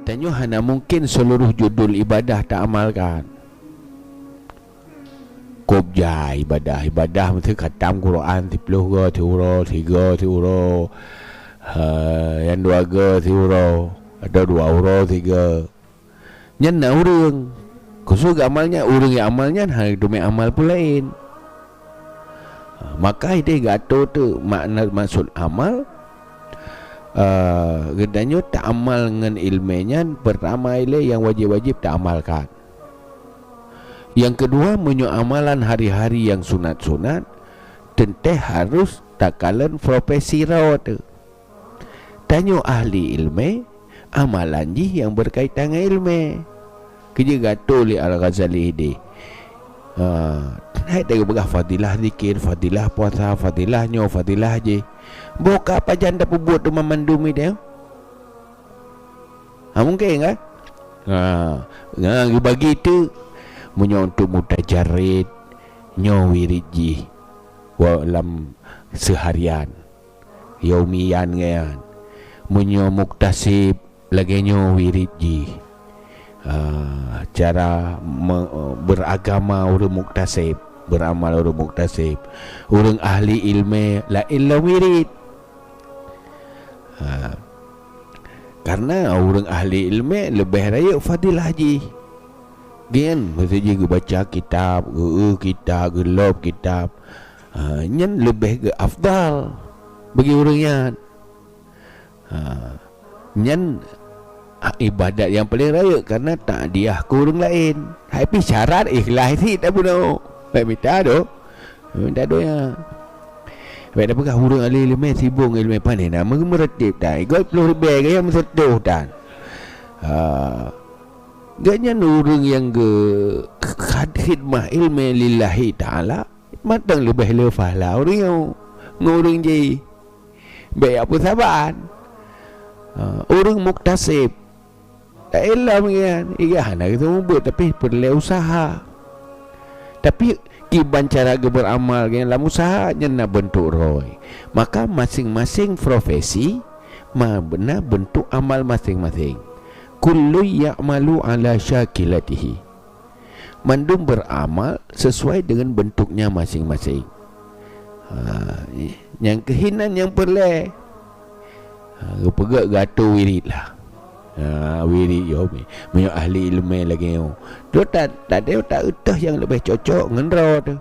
Tanya hana mungkin seluruh judul ibadah tak amalkan. Kopja ibadah mesti khatam Quran 10 ke tiuro 3 tiuro yang 2 ke tiuro ada 2 euro 3 nyen na urang kusuk amalnya urang yang amalnya hari tu amal pun lain. Maka ide gato tu makna maksud amal gedanya tak amal dengan ilmunya. Pertama ile yang wajib-wajib tak amalkan. Yang kedua, menyo amalan hari-hari yang sunat-sunat tentu harus takalan profesi rawat. Tanya ahli ilmu amalan ji yang berkaitan dengan ilmu. Kerja gato li Al-Ghazali ini. Hai tengok begah fadilah zikir, fadilah puasa, fadilah nyo, fadilah je. Boka apa janda buat tu memandumi dia? Mungkin kan? Bagi tu menyo untuk mutajarid nyo wiriji dalam seharian yaumian kan menyo muktasib lagi nyo wiriji cara beragama urang muktasib beramal urang muktasib urang ahli ilmu la illa wirid karena urang ahli ilmu lebih raya fadilah ji gen mesti je baca kitab kitab gelap kitab nyen lebih ke afdal bagi orang yang nyen ibadat yang paling raya karena tak dia ke orang lain. Tapi syarat ikhlas ni tak puno. Baik minta do. Minta do ya. Baik dah pegah orang ahli ilmu sibuk ilmu pandai nama meretip dah. Ikut 10 lebih ke yang seduh dan. Gaknya orang yang ke khidmah ilmu lillahi ta'ala matang lebih lefah lah orang yang ngurung je baik apa saban orang muktasib tak elam kan iya nak kita buat tapi perlu usaha tapi kiban cara beramal kan dalam usaha nak bentuk roy maka masing-masing profesi benar bentuk amal masing-masing. Kullu ya'malu ala syakilatihi. Mandum beramal sesuai dengan bentuknya masing-masing. Yang kehinan yang perle pegak gato wirid lah. Wirid yo menyo ahli ilmu lagi yo. Tu tak ada tak utah yang lebih cocok dengan raw tu.